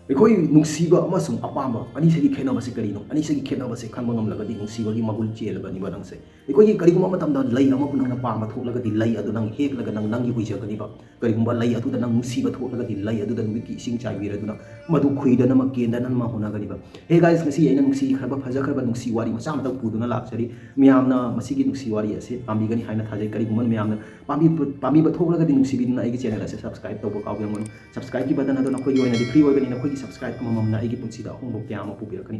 ꯑꯩꯈꯣꯏ ꯅꯨꯡꯁꯤꯕ ꯑꯃꯁꯨꯡ ꯑꯄꯥꯝꯕ ꯑꯅꯤꯁꯤꯒꯤ ꯈꯦꯠꯅꯕꯁꯤ ꯀꯔꯤꯅꯣ? ꯑꯅꯤꯁꯤꯒꯤ ꯈꯦꯠꯅꯕꯁꯤ ꯈꯪꯕ ꯉꯝꯂꯒꯗꯤ ꯅꯨꯡꯁꯤꯕꯒꯤ ꯃꯒꯨꯟ ꯆꯦꯜꯂꯕꯅꯤꯕ ꯅꯪꯁꯦ꯫ ꯑꯩꯈꯣꯏꯒꯤ ꯀꯔꯤꯒꯨꯝꯕ ꯃꯇꯝꯗ ꯂꯩ ꯑꯃꯕꯨ ꯅꯪꯅ ꯄꯥꯝꯕ ꯊꯣꯛꯂꯒꯗꯤ ꯂꯩ ꯑꯗꯨ ꯅꯪ ꯍꯦꯛꯂꯒ ꯅꯪꯒꯤ ꯑꯣꯏꯖꯒꯅꯤꯕ꯫ ꯀꯔꯤꯒꯨꯝꯕ ꯂꯩ ꯑꯗꯨꯗ ꯅꯪ ꯅꯨꯡꯁꯤꯕ ꯊꯣꯛꯂꯒꯗꯤ ꯂꯩ ꯑꯗꯨꯗ ꯅꯨꯃꯤꯠꯀꯤ ꯏꯁꯤꯡ ꯆꯥꯏꯕꯤꯔꯗꯨꯅ ꯃꯗꯨ ꯈꯨꯏꯗꯅꯃꯛ ꯀꯦꯟꯗꯅꯃꯛ ꯍꯣꯠꯅꯒꯅꯤꯕ꯫ ꯍꯦ ꯒꯥꯏꯁ, ꯉꯁꯤ ꯑꯩꯅ ꯅꯨꯡꯁꯤꯈ꯭ꯔꯕ ꯐꯖꯈ꯭ꯔꯕ ꯅꯨꯡꯁꯤ ꯋꯥꯔꯤ ꯃꯆꯥ ꯑꯃꯇꯪ ꯄꯨꯗꯨꯅ ꯂꯥꯛꯆꯔꯤ꯫ ꯃꯌꯥꯝꯅ ꯃꯁꯤꯒꯤ ꯅꯨꯡꯁꯤ ꯋꯥꯔꯤ ꯑꯁꯤ ꯄꯥꯝꯕꯤꯒꯅꯤ ꯍꯥꯏꯅ ꯊꯥꯖꯩ꯫ ꯀꯔꯤꯒꯨꯝꯕ ꯃꯌꯥꯝꯅ ꯄꯥꯝꯕꯤꯕ ꯊꯣꯛꯂꯒꯗꯤ ꯅꯨꯡꯁꯤꯕꯤꯗꯨꯅ ꯑꯩꯒꯤ ꯆꯦꯅꯦꯜ ꯑꯁꯤ ꯁꯕꯁꯀ꯭ꯔꯥꯏꯕ ꯇꯧꯕ ꯀꯥꯎꯕꯤꯔꯝꯒꯅꯨ꯫ ꯁꯕꯁꯀ꯭ꯔꯥꯏꯕꯀꯤ ꯕꯇꯟ ꯑꯗꯨ ꯅꯈꯣꯏꯒꯤ ꯑꯣꯏꯅꯗꯤ ꯐ꯭ꯔꯤ ꯑꯣꯏꯕꯅꯤꯅ ꯑꯩꯈꯣꯏꯒꯤ ꯁꯕꯁꯀ꯭ꯔꯥꯏꯕ ꯑꯃꯃꯝꯅ ꯑꯩꯒꯤ ꯄꯨꯟꯁꯤꯗ ꯑꯍꯣꯡꯕ ꯀꯌꯥ ꯑꯃ ꯄꯨꯕꯤꯔꯛꯀꯅꯤ꯫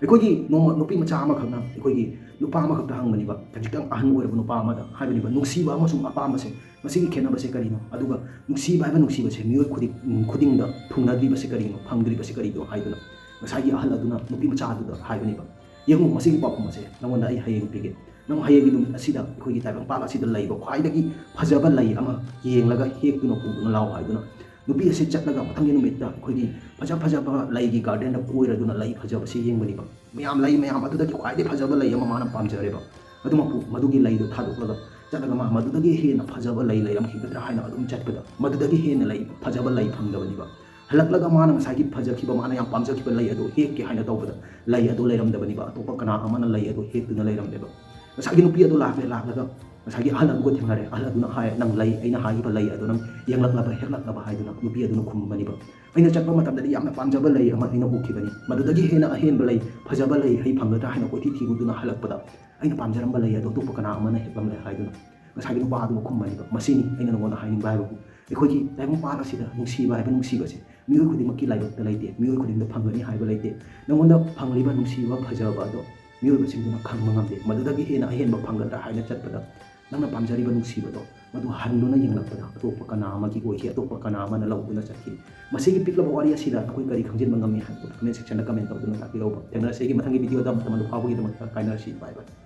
ꯑꯩꯈꯣꯏꯒꯤ ꯅꯣꯡꯃ ꯅꯨꯄꯤ ꯃꯆꯥ ꯑꯃꯈꯛꯅ ꯑꯩꯈꯣꯏꯒꯤ ꯅꯨꯄꯥ ꯑꯃꯈꯛꯇ ꯍꯪꯕꯅꯤꯕ, ꯈꯖꯤꯛꯇꯪ ꯑꯍꯟ ꯑꯣꯏꯔꯕ ꯅꯨꯄꯥ ꯑꯃꯗ ꯍꯥꯏꯕꯅꯤꯕ, ꯅꯨꯡꯁꯤꯕ ꯑꯃꯁꯨꯡ ꯑꯄꯥꯝꯕꯁꯦ ꯃꯁꯤꯒꯤ ꯈꯦꯠꯅꯕꯁꯦ ꯀꯔꯤꯅꯣ? ꯑꯗꯨꯒ ꯅꯨꯡꯁꯤꯕ ꯍꯥꯏꯕ ꯅꯨꯡꯁꯤꯕꯁꯦ ꯃꯤꯑꯣꯏ ꯈꯨꯗꯤꯡꯗ ꯊꯨꯡꯅꯗ꯭ꯔꯤꯕꯁꯤ ꯀꯔꯤꯅꯣ? ꯐꯪꯗ꯭ꯔꯤꯕꯁꯤ ꯀꯔꯤꯅꯣ ꯍꯥꯏꯗꯨꯅ ꯉꯁꯥꯏꯒꯤ ꯑꯍꯜ ꯑꯗꯨꯅ ꯅꯨꯄꯤ ꯃꯆꯥ ꯑꯗꯨꯗ ꯍꯥꯏꯕꯅꯤꯕ꯫ ꯌꯦꯡꯉꯨ, ꯃꯁꯤꯒꯤ ꯄꯥꯎꯈꯨꯝ ꯑꯁꯦ ꯅꯉꯣꯟꯗ ꯑꯩ ꯍꯌꯦꯡ ꯄꯤꯒꯦ꯫ ꯅꯪ ꯍꯌꯦꯡꯒꯤ ꯅꯨꯃꯤꯠ ꯑꯁꯤꯗ ꯑꯩꯈꯣꯏꯒꯤ ꯇꯥꯏꯕꯪꯄꯥꯟ ꯑꯁꯤꯗ ꯂꯩꯕ ꯈ꯭ꯋꯥꯏꯗꯒꯤ ꯐꯖꯕ ꯂꯩ ꯑꯃ ꯌꯦꯡꯂꯒ ꯍꯦꯛꯇꯨꯅ ꯄꯨꯗꯨꯅ ꯂꯥꯛꯑꯣ ꯍꯥꯏꯗꯨꯅ ꯅꯨꯄꯤ ꯑꯁꯤ ꯆꯠꯂꯒ ꯃꯊꯪꯒꯤ ꯅꯨꯃꯤꯠꯇ ꯑꯩꯈꯣꯏꯒꯤ ꯐꯖꯕ ꯂꯩꯒꯤ ꯒꯥꯔꯗꯦꯟꯗ ꯀꯣꯏꯔꯗꯨꯅ ꯂꯩ ꯐꯖꯕꯁꯤ ꯌꯦꯡꯕꯅꯤꯕ꯫ ꯂꯩ ꯃꯌꯥꯝ ꯑꯗꯨꯗꯒꯤ ꯈ꯭ꯋꯥꯏꯗꯒꯤ ꯐꯖꯕ ꯂꯩ ꯑꯃ ꯃꯥꯅ ꯄꯥꯝꯖꯔꯦꯕ꯫ ꯑꯗꯨꯃꯛꯄꯨ ꯃꯗꯨꯒꯤ ꯂꯩꯗꯨ ꯊꯥꯗꯣꯛꯂꯒ ꯆꯠꯂꯒ ꯃꯗꯨꯗꯒꯤ ꯍꯦꯟꯅ ꯐꯖꯕ ꯂꯩ ꯂꯩꯔꯝꯈꯤꯒꯗ꯭ꯔꯥ ꯍꯥꯏꯅ ꯑꯗꯨꯝ ꯆꯠꯄꯗ ꯃꯗꯨꯗꯒꯤ ꯍꯦꯟꯅ ꯐꯖꯕ ꯂꯩ ꯐꯪꯗꯕꯅꯤꯕ꯫ ꯍꯜꯂꯛꯂꯒ ꯃꯥꯅ ꯉꯁꯥꯏꯒꯤ ꯐꯖꯈꯤꯕ, ꯃꯥꯅ ꯌꯥꯝ ꯄꯥꯝꯖꯈꯤꯕ ꯂꯩ ꯑꯗꯨ ꯍꯦꯛꯀꯦ ꯍꯥꯏꯅ ꯇꯧꯕꯗ ꯂꯩ ꯑꯗꯨ ꯂꯩꯔꯝꯗꯕꯅꯤꯕ꯫ ꯑꯇꯣꯞꯄ ꯀꯅꯥ ꯑꯃꯅ ꯂꯩ ꯑꯗꯨ ꯍꯦꯛꯇꯨꯅ ꯂꯩꯔꯝꯃꯦꯕ꯫ ꯉꯁꯥꯏꯒꯤ ꯅꯨꯄꯤ ꯑꯗꯨ ꯂꯥꯛꯂꯒ ꯉꯁꯥꯏꯒꯤ ꯑꯍꯜ ꯑꯗꯨꯒ ꯊꯦꯡꯅꯔꯦ꯫ ꯑꯍꯜ ꯑꯗꯨꯅ ꯍꯥꯏ, ꯅꯪ ꯂꯩ, ꯑꯩꯅ ꯍꯥꯏꯈꯤꯕ ꯂꯩ ꯑꯗꯨ ꯅꯪ ꯌꯦꯡꯂꯛꯂꯕ ꯍꯦꯛꯂꯛꯂꯕ ꯍꯥꯏꯗꯨꯅ ꯅꯨꯄꯤ ꯑꯗꯨꯅ ꯈꯨꯝꯕꯅꯤꯕ꯫ ꯑꯩꯅ ꯆꯠꯄ ꯃꯇꯝꯗꯗꯤ ꯌꯥꯝꯅ ꯄꯥꯝꯖꯕ ꯂꯩ ꯑꯃ ꯑꯩꯅ ꯎꯈꯤꯕꯅꯤ꯫ ꯃꯗꯨꯗꯒꯤ ꯍꯦꯟꯅ ꯑꯍꯦꯟꯕ ꯂꯩ, ꯐꯖꯕ ꯂꯩ, ꯍꯩ ꯐꯪꯒꯗ꯭ꯔꯥ ꯍꯥꯏꯅ ꯀꯣꯏꯊꯤ ꯊꯤꯔꯨꯗꯨꯅ ꯍꯜꯂꯛꯄꯗ ꯑꯩꯅ ꯄꯥꯝꯖꯔꯝꯕ ꯂꯩ ꯑꯗꯨ ꯑꯇꯣꯞꯄ ꯀꯅꯥ ꯑꯃꯅ ꯍꯦꯛꯂꯝꯂꯦ ꯍꯥꯏꯗꯨꯅ ꯉꯁꯥꯏꯒꯤ ꯅꯨꯄꯥ ꯑꯗꯨꯅ ꯈꯨꯝꯕꯅꯤꯕ꯫ ꯃꯁꯤꯅꯤ ꯑꯩꯅ ꯅꯉꯣꯟꯗ ꯍꯥꯏꯅꯤꯡꯕ ꯍꯥꯏꯕꯕꯨ, ꯑꯩꯈꯣꯏꯒꯤ ꯇꯥꯏꯕꯪꯄꯥꯟ ꯑꯁꯤꯗ ꯅꯨꯡꯁꯤꯕ ꯍꯥꯏꯕ ꯅꯨꯡꯁꯤꯕꯁꯦ ꯃꯤꯑꯣꯏ ꯈꯨꯗꯤꯡꯃꯛꯀꯤ ꯂꯥꯏꯕꯛꯇ ꯂꯩꯇꯦ, ꯃꯤꯑꯣꯏ ꯈꯨꯗꯤꯡꯗ ꯐꯪꯒꯅꯤ ꯍꯥꯏꯕ ꯂꯩꯇꯦ꯫ ꯅꯉꯣꯟꯗ ꯐꯪꯂꯤꯕ ꯅꯨꯡꯁꯤꯕ ꯐꯖꯕ ꯑꯗꯣ ꯃꯤꯑꯣꯏꯕꯁꯤꯡꯗꯨꯅ ꯈꯪꯕ ꯉꯝꯗꯦ꯫ ꯃꯗꯨꯗꯒꯤ ꯍꯦꯟꯅ ꯑꯍꯦꯟꯕ ꯐꯪꯒꯗ꯭ꯔꯥ ꯍꯥꯏꯅ ꯆꯠꯄꯗ ꯅꯪꯅ ꯄꯥꯝꯖꯔꯤꯕ ꯅꯨꯡꯁꯤꯕꯗꯣ ꯃꯗꯨ ꯍꯟꯗꯨꯅ ꯌꯦꯡꯂꯛꯄꯗ ꯑꯇꯣꯞꯄ ꯀꯅꯥ ꯑꯃꯒꯤ ꯑꯣꯏꯈꯤ, ꯑꯇꯣꯞꯄ ꯀꯅꯥ ꯑꯃꯅ ꯂꯧꯗꯨꯅ ꯆꯠꯈꯤ꯫ ꯃꯁꯤꯒꯤ ꯄꯤꯛꯂꯕ ꯋꯥꯔꯤ ꯑꯁꯤꯗ ꯑꯩꯈꯣꯏ ꯀꯔꯤ ꯈꯪꯖꯤꯟꯕ ꯉꯝꯃꯤ ꯍꯥꯏꯕꯗꯨ ꯀꯃꯦꯟ ꯁꯦꯛꯁꯟꯗ ꯀꯃꯦꯟ ꯇꯧꯗꯨꯅ ꯇꯥꯛꯄꯤꯔꯛꯎ꯫ ꯊꯦꯡꯅꯔꯁꯤ ꯑꯩꯒꯤ ꯃꯊꯪꯒꯤ ꯚꯤꯗꯤꯑꯣꯗ ꯃꯇꯝ ꯑꯗꯨ ꯐꯥꯎꯕꯒꯤꯗꯃꯛꯇ ꯀꯥꯏꯅꯔꯁꯤ꯫ ꯕꯥꯏ ꯕꯥꯏ꯫